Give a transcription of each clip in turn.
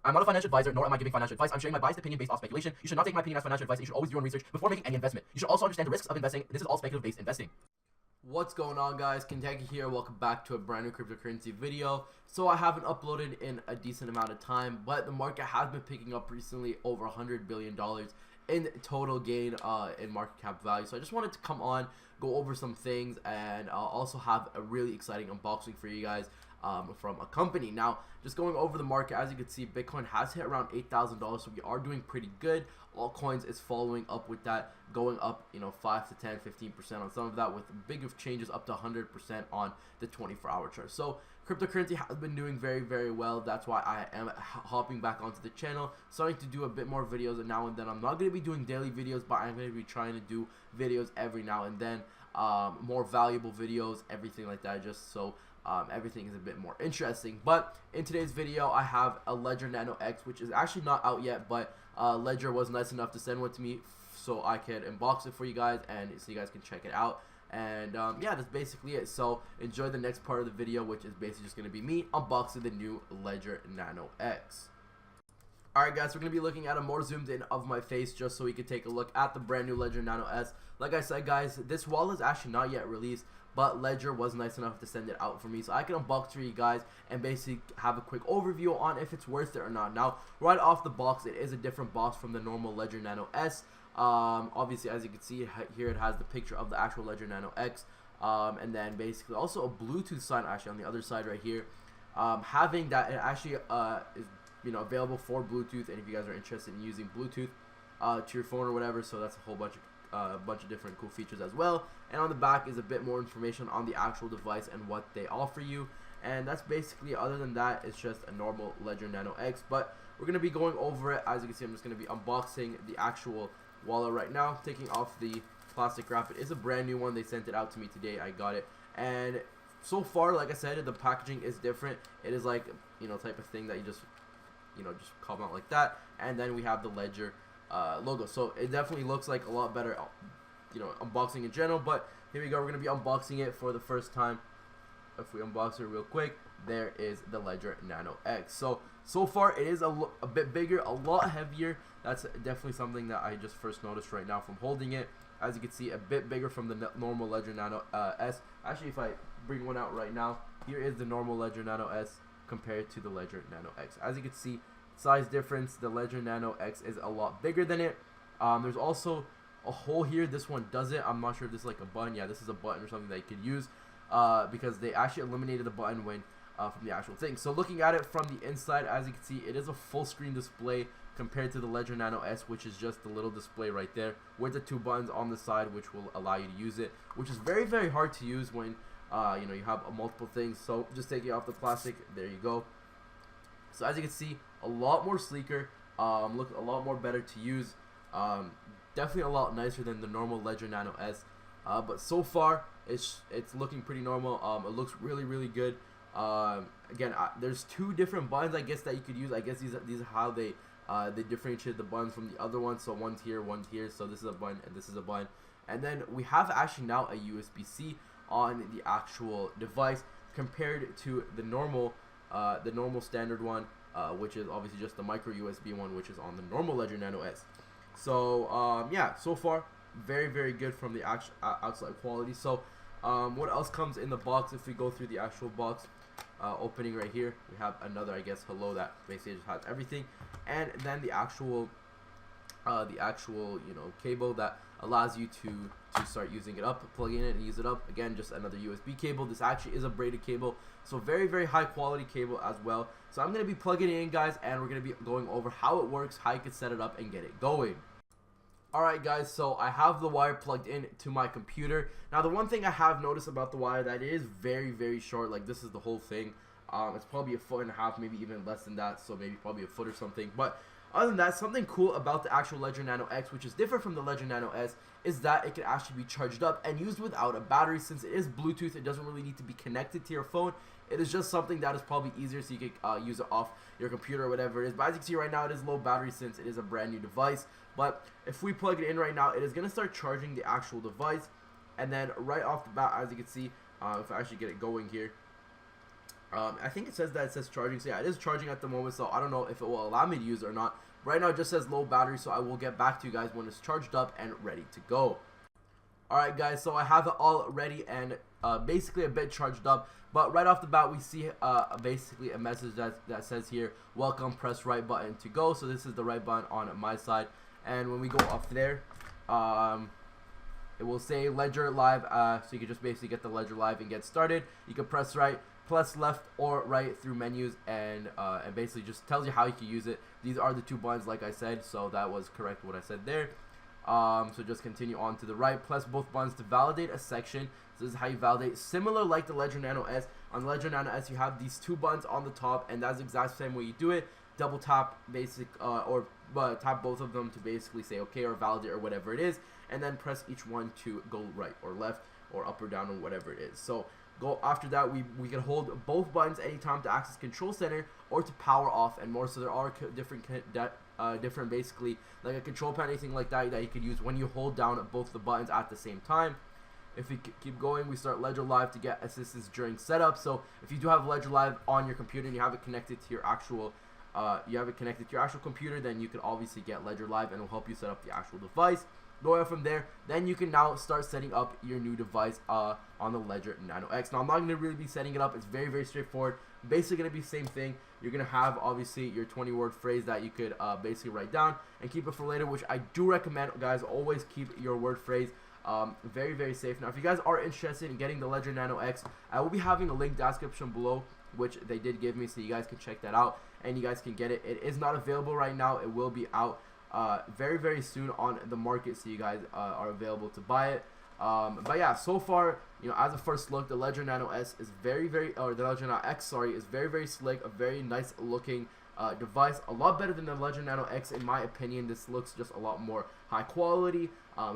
I'm not a financial advisor, nor am I giving financial advice. I'm sharing my biased opinion based off speculation. You should not take my opinion as financial advice, and you should always do your own research before making any investment. You should also understand the risks of investing. This is all speculative-based investing. What's going on, guys? Kentucky here. Welcome back to a brand new cryptocurrency video. So I haven't uploaded in a decent amount of time, but the market has been picking up recently, over $100 billion in total gain in market cap value. So I just wanted to come on, go over some things, and also have a really exciting unboxing for you guys from a company. Now, just going over the market, as you can see, Bitcoin has hit around $8,000, so we are doing pretty good. Altcoins is following up with that, going up, 5 to 10, 15% on some of that, with big changes up to 100% on the 24-hour chart. So cryptocurrency has been doing very, very well. That's why I am hopping back onto the channel, starting to do a bit more videos now and then. I'm not going to be doing daily videos, but I'm going to be trying to do videos every now and then, more valuable videos, everything like that, just so everything is a bit more interesting. But in today's video, I have a Ledger Nano X, which is actually not out yet, but Ledger was nice enough to send one to me so I could unbox it for you guys and so you guys can check it out. And yeah, that's basically it. So enjoy the next part of the video, which is basically just going to be me unboxing the new Ledger Nano X. Alright guys, we're going to be looking at a more zoomed in of my face just so we can take a look at the brand new Ledger Nano S. Like I said, guys, this wallet is actually not yet released, but Ledger was nice enough to send it out for me so I can unbox for you guys and basically have a quick overview on if it's worth it or not. Now, right off the box, it is a different box from the normal Ledger Nano S. Obviously, as you can see here, it has the picture of the actual Ledger Nano X, and then basically also a Bluetooth sign actually on the other side right here, having that it actually is available for Bluetooth, and if you guys are interested in using Bluetooth to your phone or whatever, so that's a whole bunch of different cool features as well. And on the back is a bit more information on the actual device and what they offer you, and that's basically, other than that, it's just a normal Ledger Nano X. But we're going to be going over it. As you can see, I'm just going to be unboxing the actual wallet right now, taking off the plastic wrap. It is a brand new one. They sent it out to me today. I got it, and so far, like I said, the packaging is different. It is like, type of thing that you just come out like that, and then we have the Ledger logo. So it definitely looks like a lot better, unboxing in general. But here we go, we're going to be unboxing it for the first time. If we unbox it real quick, there is the Ledger Nano X. So far it is a bit bigger, a lot heavier. That's definitely something that I just first noticed right now from holding it. As you can see, a bit bigger from the normal Ledger Nano S. Actually, if I bring one out right now, here is the normal Ledger Nano S compared to the Ledger Nano X. As you can see, size difference, the Ledger Nano X is a lot bigger than it. There's also a hole here. This one doesn't. I'm not sure if this is like a button. Yeah, this is a button or something that you could use, because they actually eliminated the button when from the actual thing. So looking at it from the inside, as you can see, it is a full screen display compared to the Ledger Nano S, which is just the little display right there with the two buttons on the side, which will allow you to use it, which is very, very hard to use when you have multiple things. So just taking off the plastic, there you go. So as you can see, a lot more sleeker, look a lot more better to use, definitely a lot nicer than the normal Ledger Nano S. But so far it's looking pretty normal. It looks really, really good. Again, there's two different buttons, I guess, that you could use. I guess these are how they differentiate the buttons from the other ones. So one's here, one's here. So this is a button and this is a button. And then we have actually now a USB-C on the actual device compared to the normal standard one, which is obviously just the micro USB one, which is on the normal Ledger Nano S. So yeah, so far very, very good from the actual outside quality. So what else comes in the box? If we go through the actual box opening right here, we have another, I guess, hello that basically just has everything, and then the actual cable that allows you to start using it up, plug in it and use it up. Again, just another USB cable. This actually is a braided cable, so very, very high quality cable as well. So I'm going to be plugging it in, guys, and we're going to be going over how it works, how you can set it up and get it going. Alright guys, so I have the wire plugged in to my computer. Now the one thing I have noticed about the wire, that it is very, very short. Like, this is the whole thing. It's probably a foot and a half, maybe even less than that, so maybe probably a foot or something. But other than that, something cool about the actual Ledger Nano X, which is different from the Ledger Nano S, is that it can actually be charged up and used without a battery. Since it is Bluetooth, it doesn't really need to be connected to your phone. It is just something that is probably easier, so you can use it off your computer or whatever it is. But as you can see right now, it is low battery since it is a brand new device. But if we plug it in right now, it is going to start charging the actual device. And then right off the bat, as you can see, if I actually get it going here, I think it says that it says charging, so yeah, it is charging at the moment, so I don't know if it will allow me to use it or not. Right now it just says low battery, so I will get back to you guys when it's charged up and ready to go. Alright guys, so I have it all ready and basically a bit charged up, but right off the bat we see basically a message that says here, welcome, press right button to go. So this is the right button on my side, and when we go up there, it will say Ledger Live, so you can just basically get the Ledger Live and get started. You can press right, plus left or right through menus, and basically just tells you how you can use it. These are the two buttons like I said, so that was correct what I said there. So just continue on to the right, press both buttons to validate a section. So this is how you validate, similar like the Ledger Nano S. On the Ledger Nano S you have these two buttons on the top, and that's the exact same way you do it. Double tap tap both of them to basically say okay or validate or whatever it is, and then press each one to go right or left or up or down or whatever it is. So go after that, we can hold both buttons anytime to access control center or to power off and more. So there are different basically like a control panel, anything like that you could use when you hold down both the buttons at the same time. If we keep going, we start Ledger Live to get assistance during setup. So if you do have Ledger Live on your computer and you have it connected to your actual computer, then you can obviously get Ledger Live and it will help you set up the actual device. Going from there, then you can now start setting up your new device on the Ledger Nano X. Now I'm not going to really be setting it up. It's very, very straightforward. Basically going to be the same thing. You're going to have obviously your 20-word phrase that you could basically write down and keep it for later, which I do recommend, guys. Always keep your word phrase. Very, very safe. Now if you guys are interested in getting the Ledger Nano X, I will be having a link description below, which they did give me, so you guys can check that out and you guys can get it. It is not available right now. It will be out very, very soon on the market, so you guys are available to buy it. But yeah, so far, you know, as a first look, the Ledger Nano S is the Ledger Nano X, sorry, is very, very slick, a very nice looking device, a lot better than the Ledger Nano X in my opinion. This looks just a lot more high quality.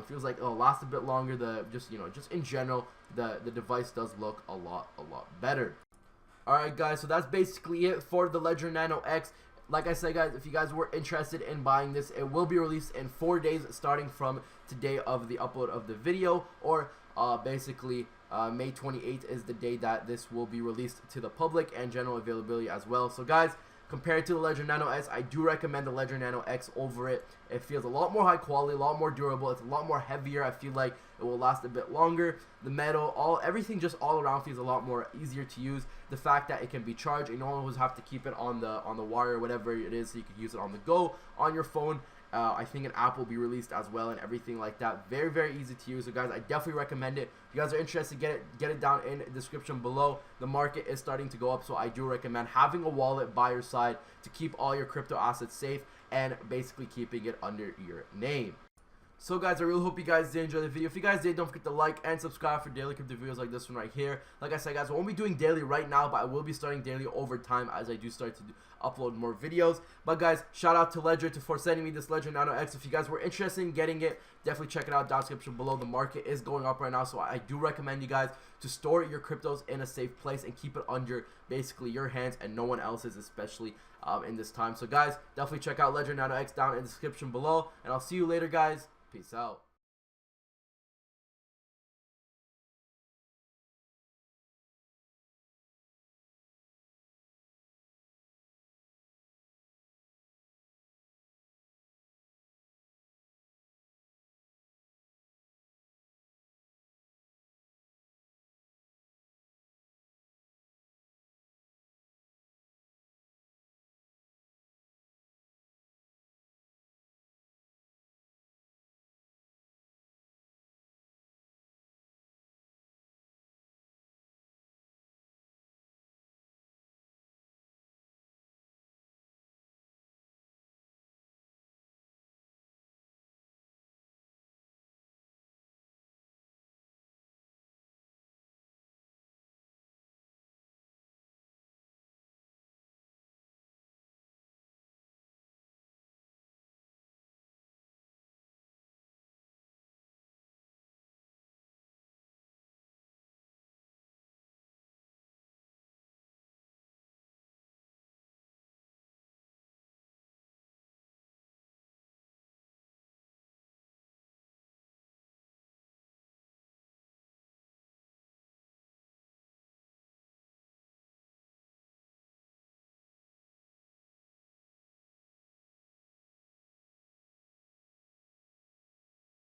Feels like it'll last a bit longer. Just in general, the device does look a lot better. Alright guys, so that's basically it for the Ledger Nano X. Like I said, guys, if you guys were interested in buying this, it will be released in 4 days starting from today of the upload of the video, or basically May 28th is the day that this will be released to the public and general availability as well. So guys, compared to the Ledger Nano S, I do recommend the Ledger Nano X over it. It feels a lot more high quality, a lot more durable. It's a lot more heavier. I feel like it will last a bit longer. The metal, everything just all around feels a lot more easier to use. The fact that it can be charged, you don't always have to keep it on the wire or whatever it is, so you can use it on the go, on your phone. I think an app will be released as well and everything like that. Very, very easy to use. So guys, I definitely recommend it. If you guys are interested, get it down in the description below. The market is starting to go up, so I do recommend having a wallet by your side to keep all your crypto assets safe and basically keeping it under your name. So guys, I really hope you guys did enjoy the video. If you guys did, don't forget to like and subscribe for daily crypto videos like this one right here. Like I said, guys, I won't be doing daily right now, but I will be starting daily over time as I do start to upload more videos. But guys, shout out to Ledger for sending me this Ledger Nano X. If you guys were interested in getting it, definitely check it out down in the description below. The market is going up right now, so I do recommend you guys to store your cryptos in a safe place and keep it under basically your hands and no one else's, especially in this time. So guys, definitely check out Ledger Nano X down in the description below, and I'll see you later, guys. Peace out.